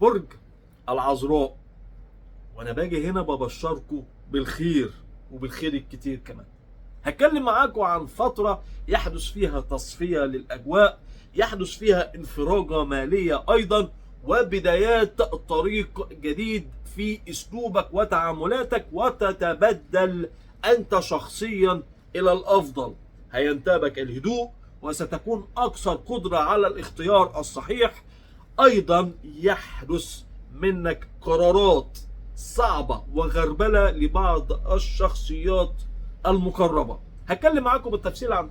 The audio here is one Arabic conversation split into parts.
برج العذراء، وانا باجي هنا ببشركم بالخير وبالخير الكتير كمان. هتكلم معاكم عن فترة يحدث فيها تصفية للأجواء، يحدث فيها انفراجة مالية أيضا، وبدايات طريق جديد في أسلوبك وتعاملاتك، وتتبدل أنت شخصيا إلى الأفضل. هينتابك الهدوء وستكون أكثر قدرة على الاختيار الصحيح. أيضا يحدث منك قرارات صعبة وغربلة لبعض الشخصيات المقربة. هتكلم معاكم بالتفصيل عن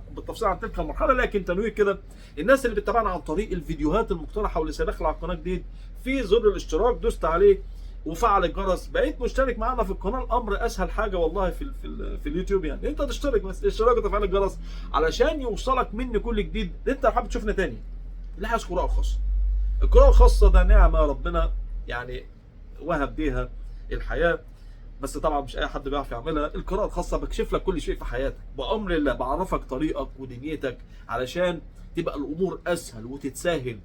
تلك المرحلة، لكن تنويه كده، الناس اللي بتتابعنا عن طريق الفيديوهات المقترحة واللي داخل على القناة جديد، في زر الاشتراك دوست عليه وفعل الجرس، بقيت مشترك معانا في القناة. الامر اسهل حاجة والله في اليوتيوب، يعني انت تشترك بس، اشتراك وتفعيل الجرس علشان يوصلك مني كل جديد. انت لو حابب تشوفنا تاني، اللي عايز قراءة خاصة، القراءة الخاصة ده نعمة ربنا يعني وهب بيها الحياة، بس طبعا مش اي حد بيعرف يعملها. القراءة الخاصة بكشف لك كل شيء في حياتك بأمر الله، بعرفك طريقك ودنيتك علشان تبقى الأمور أسهل وتتساهل.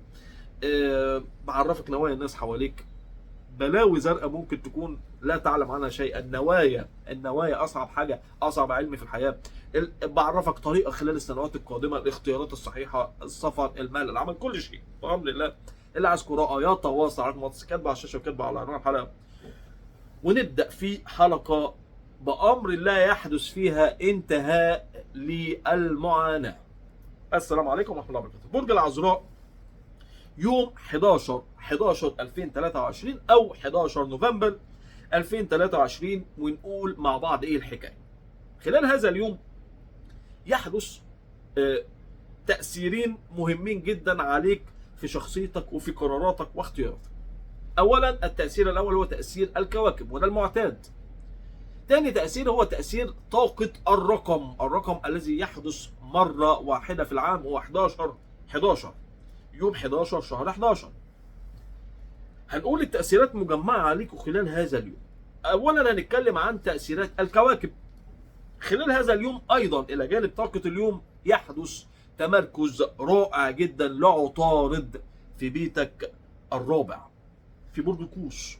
بعرفك نوايا الناس حواليك، بلاوي زرقاء ممكن تكون لا تعلم عنها شيئا. النوايا أصعب حاجة، أصعب علم في الحياة. بعرفك طريقة خلال السنوات القادمة، الاختيارات الصحيحة، السفر، المال، العمل، كل شيء بأمر الله. اللي عايز قراءة يتواصل على الواتس، كاتبه على الشاشة وكاتبه على عنوان الحلقة، ونبدأ في حلقة بأمر الله يحدث فيها انتهاء للمعاناة. السلام عليكم ورحمة الله وبركاته. برج العذراء يوم 11/11/2023 أو 11 نوفمبر 2023، ونقول مع بعض إيه الحكاية. خلال هذا اليوم يحدث تأثيرين مهمين جدا عليك في شخصيتك وفي قراراتك واختياراتك. اولا التأثير الاول هو تأثير الكواكب، وده المعتاد. ثاني تأثير هو تأثير طاقة الرقم الذي يحدث مرة واحدة في العام، هو 11/11، يوم 11 شهر 11. هنقول التأثيرات مجمعة عليكم خلال هذا اليوم. اولا هنتكلم عن تأثيرات الكواكب خلال هذا اليوم. ايضا الى جانب طاقة اليوم يحدث تمركز رائع جدا لعطارد في بيتك الرابع في برج قوس،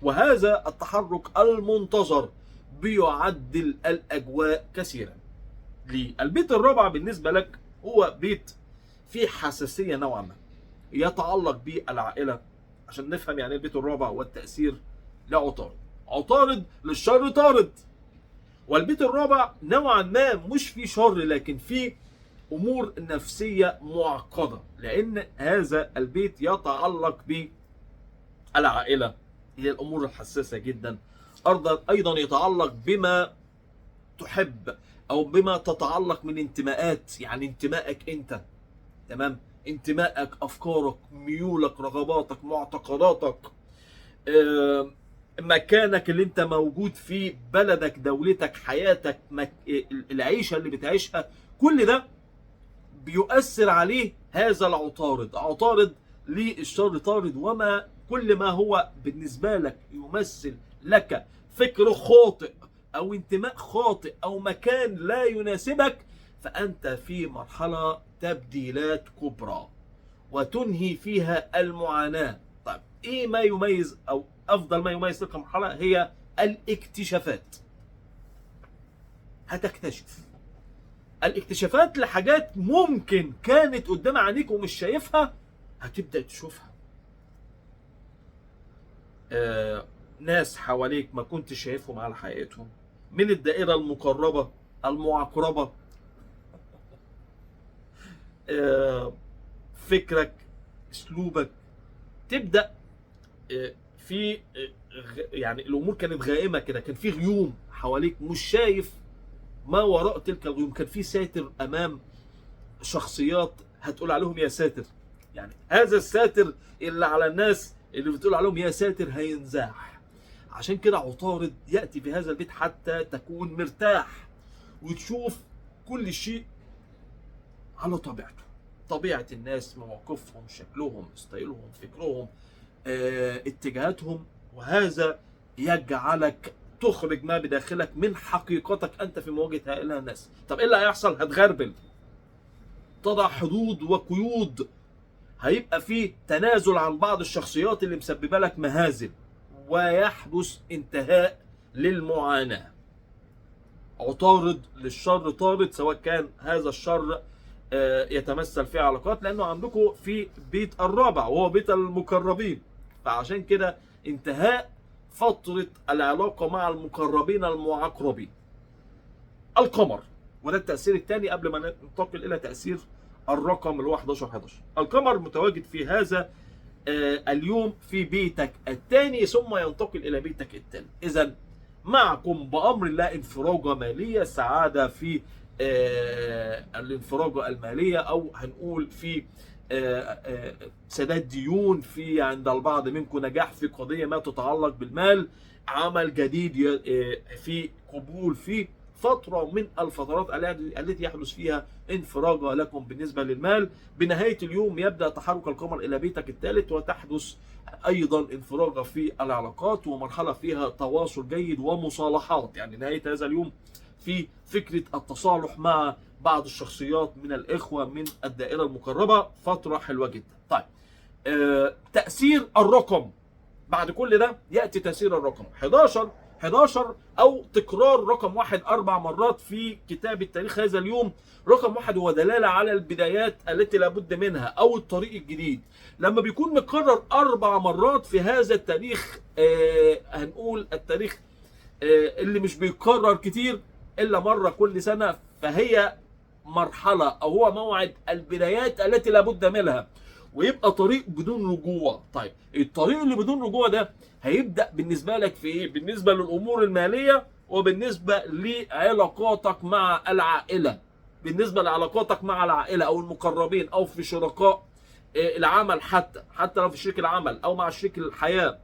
وهذا التحرك المنتظر بيعدل الأجواء كثيرا. البيت الرابع بالنسبة لك هو بيت فيه حساسية نوعا ما، يتعلق بالعائلة، عشان نفهم يعني البيت الرابع والتأثير لعطارد. عطارد للشر طارد، والبيت الرابع نوعا ما مش فيه شر، لكن فيه أمور نفسية معقدة، لأن هذا البيت يتعلق بالعائلة، هي الأمور الحساسة جدا. أيضا يتعلق بما تحب أو بما تتعلق من انتماءات، يعني انتمائك أنت، تمام، انتمائك، أفكارك، ميولك، رغباتك، معتقداتك، مكانك اللي انت موجود فيه، بلدك، دولتك، حياتك، العيشة اللي بتعيشها، كل ده بيؤثر عليه هذا العطارد. عطارد للشر طارد، وما كل ما هو بالنسبة لك يمثل لك فكر خاطئ أو انتماء خاطئ أو مكان لا يناسبك، فأنت في مرحلة تبديلات كبرى وتنهي فيها المعاناة. طيب إيه ما يميز أو أفضل ما يميز تلك المرحلة؟ هي الاكتشافات. هتكتشف الاكتشافات لحاجات ممكن كانت قدام عينيك ومش شايفها، هتبدأ تشوفها. ناس حواليك ما كنت شايفهم على حقيقتهم، من الدائرة المقربة المعقربة. فكرك، اسلوبك، تبدأ في يعني الامور كانت غائمة كده، كان في غيوم حواليك مش شايف ما وراء تلك الغيوم، كان في ساتر امام شخصيات هتقول عليهم يا ساتر. يعني هذا الساتر اللي على الناس اللي بتقول عليهم يا ساتر هينزاح. عشان كده عطارد يأتي في هذا البيت حتى تكون مرتاح وتشوف كل شيء على طبيعته، طبيعة الناس، مواقفهم، شكلهم، ستايلهم، فكرهم، اتجاهاتهم، وهذا يجعلك تخرج ما بداخلك من حقيقتك أنت في مواجهة هؤلاء الناس. طب إيه اللي هيحصل؟ هتغربل، تضع حدود وقيود، هيبقى في تنازل عن بعض الشخصيات اللي مسببه لك مهازل، ويحدث انتهاء للمعاناة. عطارد للشر طارد، سواء كان هذا الشر يتمثل في علاقات، لأنه عندكم في بيت الرابع وهو بيت المقربين، فعشان كده انتهاء فترة العلاقة مع المقربين المعقربين. القمر، وده التأثير الثاني قبل ما ننتقل إلى تأثير الرقم اللي هو 11. القمر متواجد في هذا اليوم في بيتك الثاني، ثم ينتقل إلى بيتك الثالث. إذا معكم بأمر الله انفراجة مالية، سعادة في الانفراجة المالية، أو هنقول في سداد ديون، في عند البعض منكم نجاح في قضية ما تتعلق بالمال، عمل جديد، في قبول في فترة من الفترات التي يحدث فيها انفراجة لكم بالنسبة للمال. بنهاية اليوم يبدأ تحرك القمر إلى بيتك الثالث، وتحدث أيضا انفراجة في العلاقات، ومرحلة فيها تواصل جيد ومصالحات. يعني نهاية هذا اليوم في فكرة التصالح مع بعض الشخصيات من الإخوة من الدائرة المقربة، فترة حلوة جدا. طيب تأثير الرقم بعد كل ده يأتي تأثير الرقم 11 أو تكرار رقم 1 4 مرات في كتاب التاريخ هذا اليوم. رقم 1 هو دلالة على البدايات التي لابد منها أو الطريق الجديد. لما بيكون مكرر 4 مرات في هذا التاريخ، هنقول التاريخ اللي مش بيتكرر كتير إلا مرة كل سنة، فهي مرحلة أو هو موعد البدايات التي لابد منها، ويبقى طريق بدون رجوع. طيب الطريق اللي بدون رجوع ده هيبدأ بالنسبة لك في ايه؟ بالنسبة للأمور المالية، وبالنسبة لعلاقاتك مع العائلة. بالنسبة لعلاقاتك مع العائلة أو المقربين أو في شركاء العمل، حتى لو في شريك العمل أو مع شريك الحياة.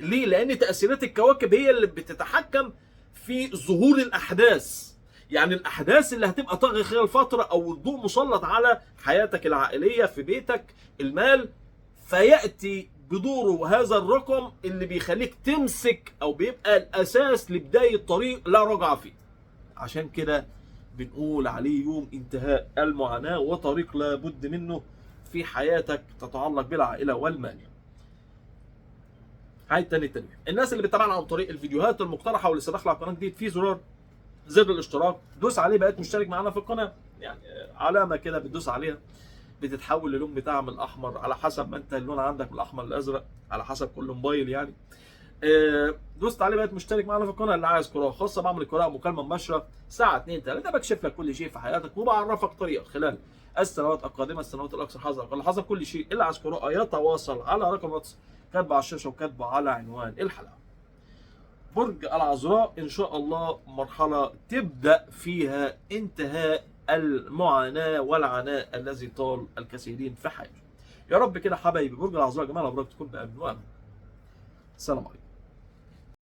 ليه؟ لأن تأثيرات الكواكب هي اللي بتتحكم في ظهور الأحداث. يعني الأحداث اللي هتبقى طاغية خلال الفترة، أو الضوء مسلط على حياتك العائلية في بيتك، المال، فيأتي بدوره هذا الرقم اللي بيخليك تمسك، أو بيبقى الأساس لبداية طريق لا رجعة فيه. عشان كده بنقول عليه يوم انتهاء المعاناة، وطريق لا بد منه في حياتك تتعلق بالعائلة والمال. عايد تاني التنويه. الناس اللي بتتابعنا عن طريق الفيديوهات المقترحة واللي داخله على القناة جديد، في زر الاشتراك، دوس عليه، بقيت مشترك معانا في القناة. يعني علامة كده بتدوس عليها بتتحول للون بتاعها من الأحمر، على حسب ما أنت اللون عندك، من الأحمر للأزرق، على حسب كل موبايل يعني. دوست عليه، بقيت مشترك معانا في القناة. اللي عايز قراءة خاصة، بعمل قراءة مكالمة مباشرة ساعة 2-3، بكشف لك كل شيء في حياتك، وبعرفك طريقة خلال السنوات القادمة، السنوات الأكثر حظا أقل حظا، كل شيء. اللي عايز قراءة يتواصل على رقم واتس كاتبه على الشاشة وكاتبه على عنوان الحلقة. برج العذراء إن شاء الله مرحلة تبدأ فيها انتهاء المعاناة والعناء الذي طال الكثيرين في حياته. يا رب كده حبايبي برج العذراء، جمال أبراج تكون بأمن وأمان. السلام عليكم.